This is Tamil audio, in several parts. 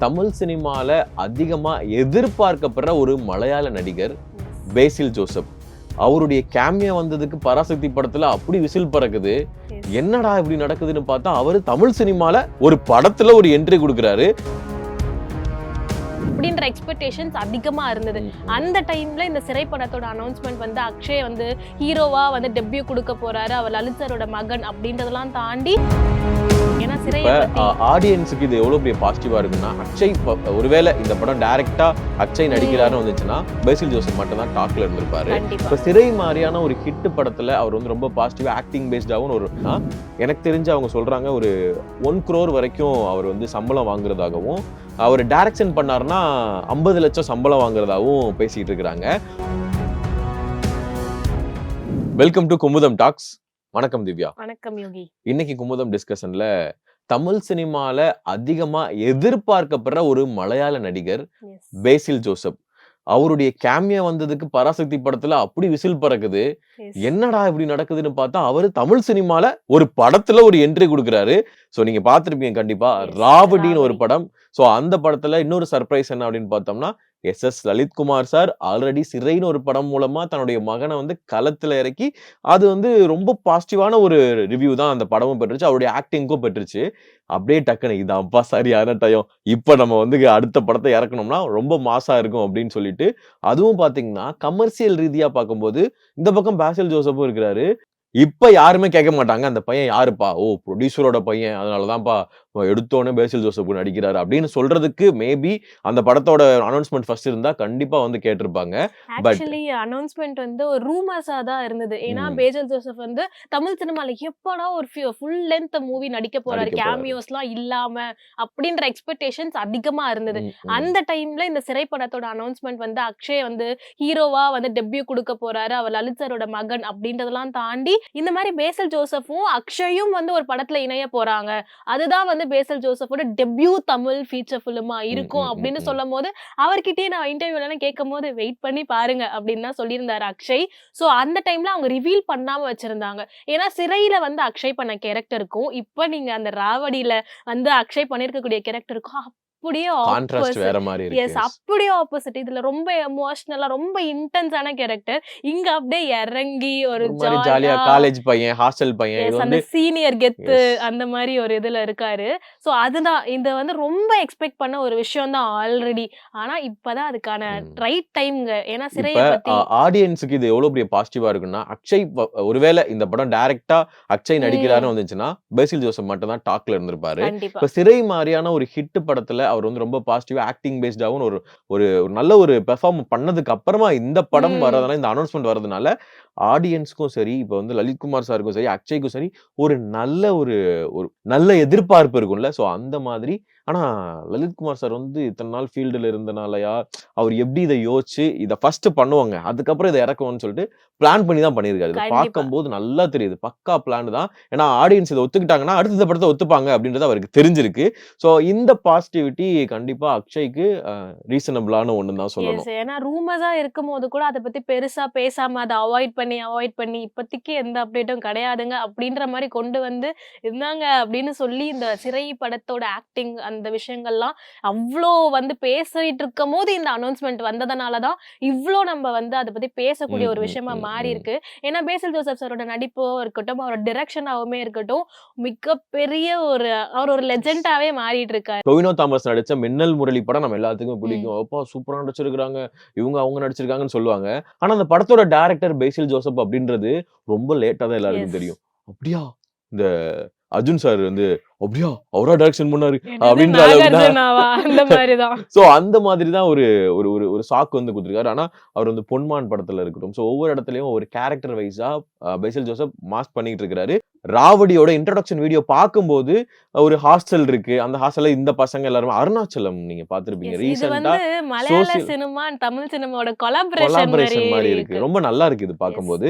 தமிழ் சினிமால அதிகமா எதிர்பார்க்கப்படுற ஒரு மலையாள நடிகர் பேசில் ஜோசப். அவருடைய கேமியா வந்ததுக்கு பராசக்தி படத்துல அப்படி விசில் பறக்குது. என்னடா இப்படி நடக்குதுன்னு பார்த்தா அவரு தமிழ் சினிமால ஒரு படத்துல ஒரு என்ட்ரி கொடுக்குறாரு அப்படின்ற எக்ஸ்பெக்டேஷன்ஸ் அதிகமா இருந்தது. அந்த டைம்ல இந்த சிறை படத்தோட அனௌன்ஸ்மெண்ட் வந்து அக்ஷய் வந்து ஹீரோவா வந்து டெபியூ கொடுக்க போறாரு, அவர் லலித் சாரோட மகன் அப்படின்றதெல்லாம் தாண்டி ஏன்னா சிறையை பத்தி ஆடியன்ஸுக்கு இது எவ்வளவு பெரிய பாசிட்டிவா இருக்குன்னா, அக்ஷய் ஒருவேளை இந்த படம் டைரக்டா அக்ஷய் நடிக்கிறாருன்னு வந்துச்சுன்னா பேசில் ஜோசப் மட்டும் தான் டாக்ல இருந்திருப்பாரு. இப்ப சிறை மாதிரியான ஒரு ஹிட் படத்துல அவர் வந்து ரொம்ப பாசிட்டிவா ஆக்டிங் பேஸ்டாவும் ஒரு எனக்கு தெரிஞ்சு அவங்க சொல்றாங்க ஒரு 1 crore வரைக்கும் அவர் வந்து சம்பளம் வாங்குறதாகவும், அவர் டைரக்ஷன் பண்ணாருன்னா 50 லட்சம் சம்பளம் வாங்குறதாகவும் பேசிட்டு இருக்கிறாங்க. Welcome to Kumudam talks. வணக்கம் திவ்யா. வணக்கம் யோகி. இன்னைக்கு குமுதம் டிஸ்கஷன்ல தமிழ் சினிமால அதிகமா எதிர்பார்க்கப்படுற ஒரு மலையாள நடிகர் பேசில் ஜோசப். அவருடைய கேமியா வந்ததுக்கு பராசக்தி படத்துல அப்படி விசில் பறக்குது. என்னடா இப்படி நடக்குதுன்னு பார்த்தா அவரு தமிழ் சினிமால ஒரு படத்துல ஒரு என்ட்ரி கொடுக்குறாரு. சோ நீங்க பாத்திருப்பீங்க கண்டிப்பா, ராவடின்னு ஒரு படம். சோ அந்த படத்துல இன்னொரு சர்ப்ரைஸ் என்ன அப்படின்னு பார்த்தோம்னா, எஸ் லலித்குமார் சார் ஆல்ரெடி சிறைன்னு ஒரு படம் மூலமா தன்னுடைய மகனை வந்து களத்துல இறக்கி அது வந்து ரொம்ப பாசிட்டிவான ஒரு ரிவ்யூ தான் அந்த படமும் பெற்றுச்சு, அவருடைய ஆக்டிங்கும் பெற்றுச்சு. அப்படியே டக்குனு இதான்ப்பா சரியான டைம், இப்ப நம்ம வந்து அடுத்த படத்தை இறக்கணும்னா ரொம்ப மாசா இருக்கும் அப்படின்னு சொல்லிட்டு, அதுவும் பாத்தீங்கன்னா கமர்சியல் ரீதியா பார்க்கும்போது இந்த பக்கம் பேசில் ஜோசப்பும் இருக்கிறாரு. இப்ப யாருமே கேட்க மாட்டாங்க அந்த பையன் யாருப்பா, ஓ ப்ரொடியூசரோட பையன், அதனாலதான்ப்பா எடுத்தோன்னே பேசில் ஜோசப் நடிக்கிறாரு அப்படின்னு சொல்றதுக்கு மேபி அந்த படத்தோட அனௌன்ஸ்மெண்ட் ஃபர்ஸ்ட் இருந்தா கண்டிப்பா வந்து கேட்டிருப்பாங்க. ஆக்சுவலி அனௌன்ஸ்மெண்ட் வந்து ஒரு ரூமர்ஸா தான் இருந்தது. ஏன்னா பேசில் ஜோசப் வந்து தமிழ் சினிமால எப்படா ஒரு ஃபுல் லென்த் மூவி நடிக்க போறாரு கேமியோஸ்லாம் இல்லாம அப்படின்ற எக்ஸ்பெக்டேஷன்ஸ் அதிகமா இருந்தது. அந்த டைம்ல இந்த சிறை படத்தோட அனௌன்ஸ்மெண்ட் வந்து அக்ஷய் வந்து ஹீரோவா வந்து டெபியூ கொடுக்க போறாரு, அவர் லலித் சாரோட மகன் அப்படின்றதெல்லாம் தாண்டி இந்த மாதிரி பேசில் ஜோசப்பும் அக்ஷயும் வந்து ஒரு படத்துல இணைய போறாங்க, அதுதான் வந்து பேசில் ஜோசப்போட டெபியூ தமிழ் ஃபீச்சர் ஃபிலிமா இருக்கும் அப்படின்னு சொல்லும் போது அவர்கிட்டயே நான் இன்டர்வியூல கேட்கும் போது வெயிட் பண்ணி பாருங்க அப்படின்னு தான் சொல்லியிருந்தாரு அக்ஷய். சோ அந்த டைம்ல அவங்க ரிவீல் பண்ணாம வச்சிருந்தாங்க. ஏன்னா சிறையில வந்து அக்ஷய் பண்ண கேரக்டருக்கும் இப்ப நீங்க அந்த ராவடியில வந்து அக்ஷய் பண்ணிருக்கக்கூடிய கேரக்டருக்கும் அப்படியே ஆப்போசிட். இதுல ரொம்ப எமோஷனலா ரொம்ப இன்டென்ஸான கேரக்டர், இங்க அப்படியே இறங்கி ஒரு ஜாலியா காலேஜ் பையன், ஹாஸ்டல் பையன், அந்த சீனியர் கெத்து அந்த மாதிரி ஒரு இதுல இருக்காரு. சோ அதுதான் இந்த வந்து ரொம்ப எக்ஸ்பெக்ட் பண்ண ஒரு விஷயம் தான் ஆல்ரெடி. ஆனா இப்பதான் அதுக்கான ரைட் டைம்ங்க. ஏன்னா சிறையை பத்தி ஆடியன்ஸுக்கு இது எவ்வளவு பெரிய பாசிட்டிவா இருக்குன்னா, அக்ஷய் ஒருவேளை இந்த படம் டைரக்டா அக்ஷய் நடிக்கிறாருன்னு வந்துச்சுன்னா பேசில் ஜோசப் மட்டும் தான் டாக்ல இருந்திருப்பாரு. இப்ப சிறை மாதிரியான ஒரு ஹிட் படத்துல அவர் வந்து ரொம்ப பாசிட்டிவா ஆக்டிங் பேஸ்டாவும் ஒரு நல்ல ஒரு பெர்ஃபார்ம் பண்ணதுக்கு அப்புறமா இந்த படம் வரதுனால, இந்த அனௌன்ஸ்மெண்ட் வரதுனால ஆடியன்ஸ்க்கும் சரி, இப்ப வந்து லலித்குமார் சாருக்கும் சரி, அக்ஷய்க்கும் சரி ஒரு நல்ல எதிர்பார்ப்பு இருக்கும்ல. சோ அந்த மாதிரி. ஆனா லலித்குமார் சார் வந்து இத்தனை நாள் ஃபீல்டுல இருந்தனாலயா, அவர் எப்படி இதை யோசிச்சு இதை ஃபர்ஸ்ட் பண்ணுவாங்க அதுக்கப்புறம் இதை இறக்குவோம்னு சொல்லிட்டு பிளான் பண்ணி தான் பண்ணியிருக்காரு. இதை பார்க்கும்போது நல்லா தெரியுது, பக்கா பிளான் தான். ஏன்னா ஆடியன்ஸ் இதை ஒத்துக்கிட்டாங்கன்னா அடுத்த படத்தை ஒத்துப்பாங்க அப்படின்றது அவருக்கு தெரிஞ்சிருக்கு. சோ இந்த பாசிட்டிவிட்டி கண்டிப்பா அக்ஷய்க்கு ரீசனபிளான ஒண்ணு தான் சொல்லணும். ஏன்னா ரூமர்ஸா இருக்கும் போது கூட அதை பத்தி பெருசா பேசாம அதை அவாய்ட் பண்ணி இப்போதைக்கு எந்த அப்டேட்டும் கிடையாதுங்க அப்படின்ற மாதிரி கொண்டு வந்து இருந்தாங்க அப்படின்னு சொல்லி இந்த சிறை படத்தோட ஆக்டிங் அந்த விஷயங்கள்லாம் அவ்வளோ வந்து பேசிட்டு இருக்கும் போது இந்த அனௌன்ஸ்மெண்ட் வந்ததுனாலதான் இவ்வளோ நம்ம வந்து அதை பத்தி பேசக்கூடிய ஒரு விஷயமா மாறி இருக்கு. ஏன்னா பேசில் ஜோசப் சாரோட நடிப்போ இருக்கட்டும், அவரோட டிரெக்ஷனாவுமே இருக்கட்டும், மிகப்பெரிய அவர் ஒரு லெஜெண்டாவே மாறிட்டு இருக்காரு. டொவினோ தாமஸ் நடிச்ச மின்னல் முரளி படம் நம்ம எல்லாத்துக்கும் பிடிக்கும். அப்பா சூப்பரா நடிச்சிருக்காங்க, அவங்க நடிச்சிருக்காங்கன்னு சொல்லுவாங்க. ஆனா அந்த படத்தோட டைரக்டர் பேசில் ஜோசப் அப்படின்றது ரொம்ப லேட்டா தான் எல்லாருக்கும் தெரியும். அப்படியா இந்த அர்ஜுன் சார் வந்து அப்படியா அவரா டைரக்ஷன் பண்ணாரு அப்படின்ற அந்த மாதிரி தான் ஒரு சாக்கு வந்து கொடுத்துருக்காரு. ஆனா அவர் வந்து பொன்மான் படத்துல இருக்கட்டும், சோ ஒவ்வொரு இடத்துலயும் ஒரு கேரக்டர் வைஸா பேசில் ஜோசப் மாஸ்க் பண்ணிட்டு இருக்காரு. ராவடியோட இன்ட்ரோடக்ஷன் வீடியோ பார்க்கும்போது ஒரு ஹாஸ்டல் இருக்கு, அந்த ஹாஸ்டல்ல இந்த பசங்க எல்லாரும் அருணாச்சலம் நீங்க பாத்திருப்பீங்க ரீசெண்டா. மலையாள சினிமா தமிழ் சினிமாவோட கொலாபரேஷன் மாதிரி இருக்கு, ரொம்ப நல்லா இருக்கு இது பார்க்கும்போது.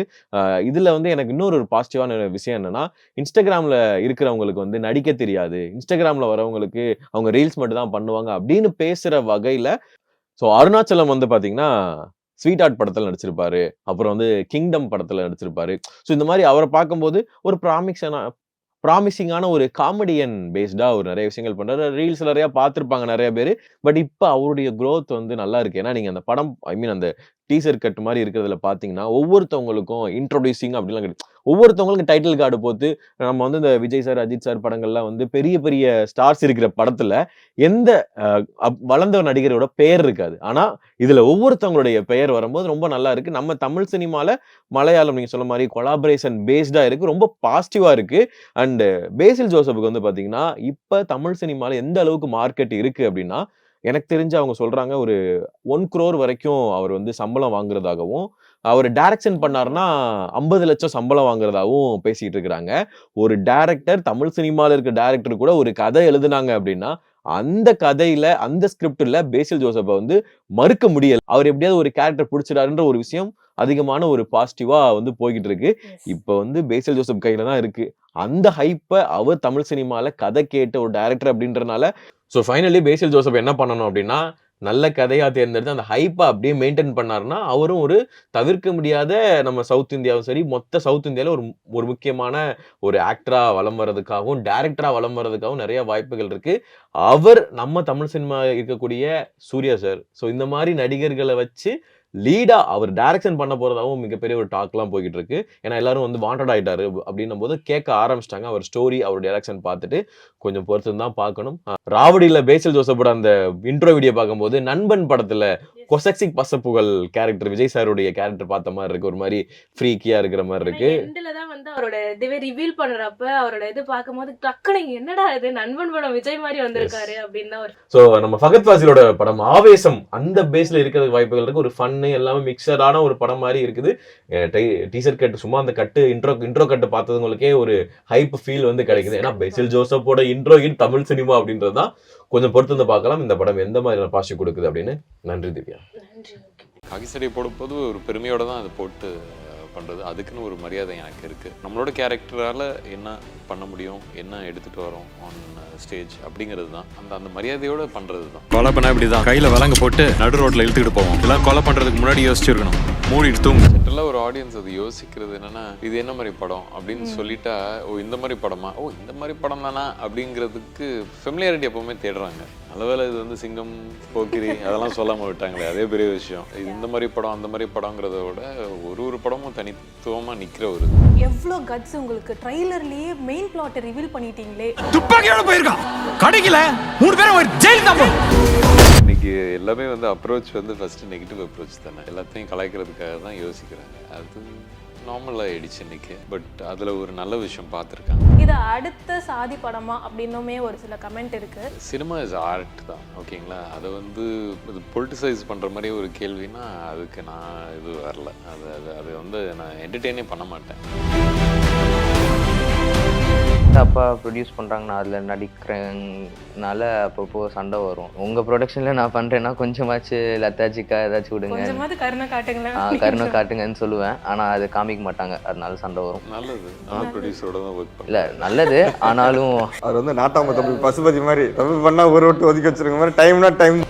இதுல வந்து எனக்கு இன்னொரு பாசிட்டிவான விஷயம் என்னன்னா, இன்ஸ்டாகிராம்ல இருக்கிறவங்களுக்கு வந்து நடிக்க தெரியாது, இன்ஸ்டாகிராம்ல வரவங்களுக்கு அவங்க ரீல்ஸ் மட்டும் தான் பண்ணுவாங்க அப்படின்னு பேசுற வகையில. சோ அருணாச்சலம் வந்து பாத்தீங்கன்னா ஸ்வீட் ஆர்ட் படத்துல நடிச்சிருப்பாரு, அப்புறம் வந்து கிங்டம் படத்துல நடிச்சிருப்பாரு. சோ இந்த மாதிரி அவரை பார்க்கும்போது ஒரு ப்ராமிசிங்கான ஒரு காமெடியன் பேஸ்டா ஒரு நிறைய விஷயங்கள் பண்றாரு. ரீல்ஸ் நிறைய பார்த்திருப்பாங்க நிறைய பேரு. பட் இப்ப அவருடைய growth வந்து நல்லா இருக்கு. ஏன்னா நீங்க அந்த படம் ஐ மீன் அந்த டீசர் கட் மாரி இருக்கிறதுல பார்த்தீங்கன்னா, ஒவ்வொருத்தவங்களுக்கும் இன்ட்ரோடியூசிங் அப்படிலாம் கிடையாது. ஒவ்வொருத்தவங்களுக்கும் டைட்டில் கார்டு போட்டு நம்ம வந்து இந்த விஜய் சார், அஜித் சார் படங்கள்லாம் வந்து பெரிய பெரிய ஸ்டார்ஸ் இருக்கிற படத்துல எந்த அ வளர்ந்த நடிகரோட பெயர் இருக்காது. ஆனா இதுல ஒவ்வொருத்தவங்களுடைய பெயர் வரும்போது ரொம்ப நல்லா இருக்கு. நம்ம தமிழ் சினிமால மலையாளம் நீங்க சொன்ன மாரி கொலாபரேஷன் பேஸ்டா இருக்கு. ரொம்ப பாசிட்டிவா இருக்கு. அண்ட் பேசில் ஜோசப்புக்கு வந்து பார்த்தீங்கன்னா, இப்ப தமிழ் சினிமால எந்த அளவுக்கு மார்க்கெட் இருக்கு அப்படின்னா, எனக்கு தெரிஞ்சு அவங்க சொல்றாங்க ஒரு 1 crore வரைக்கும் அவர் வந்து சம்பளம் வாங்குறதாகவும், அவரு டைரக்ஷன் பண்ணாருன்னா 50,00,000 சம்பளம் வாங்குறதாவும் பேசிட்டு இருக்கிறாங்க. ஒரு டைரக்டர் தமிழ் சினிமால இருக்க டைரக்டர் கூட ஒரு கதை எழுதுனாங்க அப்படின்னா, அந்த கதையில, அந்த ஸ்கிரிப்ட்ல பேசில் ஜோசப்ப வந்து மறுக்க முடியல. அவர் எப்படியாவது ஒரு கேரக்டர் புடிச்சிட்டாருன்ற ஒரு விஷயம் அதிகமான ஒரு பாசிட்டிவா வந்து போய்க்கிட்டு இருக்கு. Yes. இப்ப வந்து பேசில் ஜோசப் கையில தான் இருக்கு. அந்த ஹைப்ப அவர் தமிழ் சினிமால கதை கேட்ட ஒரு டைரக்டர் அப்படின்றனால ஃபைனலி பேசில் ஜோசப் என்ன பண்ணணும் அப்படின்னா, நல்ல கதையா தேர்ந்தெடுத்து அந்த ஹைப்ப அப்படியே மெயின்டெயின் பண்ணாருன்னா, அவரும் ஒரு தவிர்க்க முடியாத நம்ம சவுத் இந்தியாவும் சரி, மொத்த சவுத் இந்தியால ஒரு ஒரு முக்கியமான ஒரு ஆக்டரா வலம் வர்றதுக்காகவும், டைரக்டரா வலம் வர்றதுக்காகவும் நிறைய வாய்ப்புகள் இருக்கு. அவர் நம்ம தமிழ் சினிமா இருக்கக்கூடிய சூர்யா சார். இந்த மாரி நடிகர்கள வச்சு லீடா அவர் டைரக்ஷன் பண்ண போறதாவும் மிகப்பெரிய ஒரு டாக்லாம் போய்க்கிட்டு இருக்கு. ஏன்னா எல்லாரும் வந்து வாண்டட் ஆயிட்டாரு அப்படின்னும்போது கேட்க ஆரம்பிச்சிட்டாங்க. அவர் ஸ்டோரி, அவர் டைரக்ஷன் பார்த்துட்டு கொஞ்சம் பொறுத்து தான் பார்க்கணும். ராவடியில பேசில் ஜோசப்போட அந்த இன்ட்ரோ வீடியோ பார்க்கும்போது நண்பன் படத்துல கொசக்சிக் பசப்புகள் கேரக்டர் விஜய் சாருடைய கேரக்டர் பார்த்த மாதிரி இருக்கு. ஒரு மாதிரி ஃப்ரீக்கியா இருக்கிற மாதிரி இருக்கு. எண்ட்ல தான் வந்து அவரோட இதுவே ரிவீல் பண்றப்ப அவரோட இது பார்க்கும்போது டக்குனு என்னடா இது நண்பன் படம் விஜய் மாதிரி வந்திருக்காரு அப்படின்னு ஒரு நம்ம ஃபகத் ஃபாசிலோட படம் ஆவேசம் அந்த பேஸ்ல இருக்கிறதுக்கு வாய்ப்புகள் இருக்கு. ஒரு ஃபன்னு எல்லாமே மிக்சடான ஒரு படம் மாதிரி இருக்குது. டீசர் கட் சும்மா அந்த கட்டு இன்ட்ரோ கட்டு பார்த்தவங்களுக்கே ஒரு ஹைப் ஃபீல் வந்து கிடைக்குது. ஏன்னா பேசில் ஜோசப்போட இன்ட்ரோ இன் தமிழ் சினிமா அப்படின்றது தான். கொஞ்சம் பொறுத்து வந்து பார்க்கலாம் இந்த படம் எந்த மாதிரியான பாசிட்டிவ் கொடுக்குது அப்படின்னு. நன்றி திவ்யா. காகிசடை போடும்போது ஒரு பெருமையோட தான் அதை போட்டு பண்ணுறது. அதுக்குன்னு ஒரு மரியாதை எனக்கு இருக்குது. நம்மளோட கேரக்டரால் என்ன பண்ண முடியும், என்ன எடுத்துகிட்டு வரோம் ஆன் ஸ்டேஜ் அப்படிங்கிறது தான். அந்த மரியாதையோடு பண்ணுறது தான். கொலை பண்ண இப்படி தான் கையில் விலங்கு போட்டு நடு ரோட்டில் இழுத்துக்கிட்டு போவோம். இதெல்லாம் கொலை பண்ணுறதுக்கு முன்னாடி யோசிச்சிருக்கணும். மூடிட்டு தூங்கு. ஜென்ரலாக ஒரு ஆடியன்ஸ் அது யோசிக்கிறது என்னென்னா, இது என்ன மாதிரி படம் அப்படின்னு சொல்லிட்டா, ஓ இந்த மாதிரி படமா, ஓ இந்த மாதிரி படம் தானா அப்படிங்கிறதுக்கு ஃபெமிலியாரிட்டி எப்போவுமே தேடுறாங்க. நல்லவேளை இது வந்து சிங்கம், போக்கிரி அதெல்லாம் சொல்லாமல் விட்டாங்களே, அதே பெரிய விஷயம். இது இந்த மாதிரி படம் அந்த மாதிரி படங்கிறத விட ஒரு படமும் தனித்துவமாக நிற்கிற ஒரு எவ்வளோ கட்ஸ் உங்களுக்கு ட்ரைலர்லயே மெயின் பிளாட் ரிவீல் பண்ணிட்டீங்களே. துப்பாக்கியோட போயிருக்கான் கடைக்குல 3 பேரும் ஒரு ஜெயில் தான். இன்னைக்கு எல்லாமே வந்து அப்ரோச் வந்து ஃபர்ஸ்ட் நெகட்டிவ் அப்ரோச் தானே. எல்லாத்தையும் கலாய்க்கிறதுக்காக தான் யோசிக்கிறாங்க. அது நார்மலாக ஆயிடுச்சு இன்னைக்கு. பட் அதில் ஒரு நல்ல விஷயம் பார்த்துருக்காங்க. இது அடுத்த சாதி படமா அப்படின்னுமே ஒரு சில கமெண்ட் இருக்கு. சினிமா இஸ் ஆர்ட் தான், ஓகேங்களா. அதை வந்து இது பொலிட்டிசைஸ் பண்ணுற மாதிரி ஒரு கேள்வினா அதுக்கு நான் இது வரல. அது வந்து நான் என்டர்டெயினே பண்ண மாட்டேன். அப்பா ப்ரொடியூஸ் பண்ணுறாங்க, நான் அதில் நடிக்கிறேனால அப்பப்போ சண்டை வரும். உங்கள் ப்ரொடக்ஷனில் நான் பண்ணுறேன்னா கொஞ்சமாச்சு லத்தாச்சிக்கா ஏதாச்சும் விடுங்க, கொஞ்சமாவது கருணை காட்டுங்களேன். கருணை காட்டுங்கன்னு சொல்லுவேன். ஆனால் அது காமிக்க மாட்டாங்க, அதனால சண்டை வரும். நல்லது, நல்ல ப்ரொடியூசரோட தான் ஒர்க் பண்ண. இல்லை நல்லது, ஆனாலும் அவர் வந்து நாட்டாம தம்பி பசுபதி மாதிரி தப்பு பண்ணால் ஒரு ஓட்டு ஒதுக்கி வச்சிருக்க மாதிரி டைம்னா டைம்.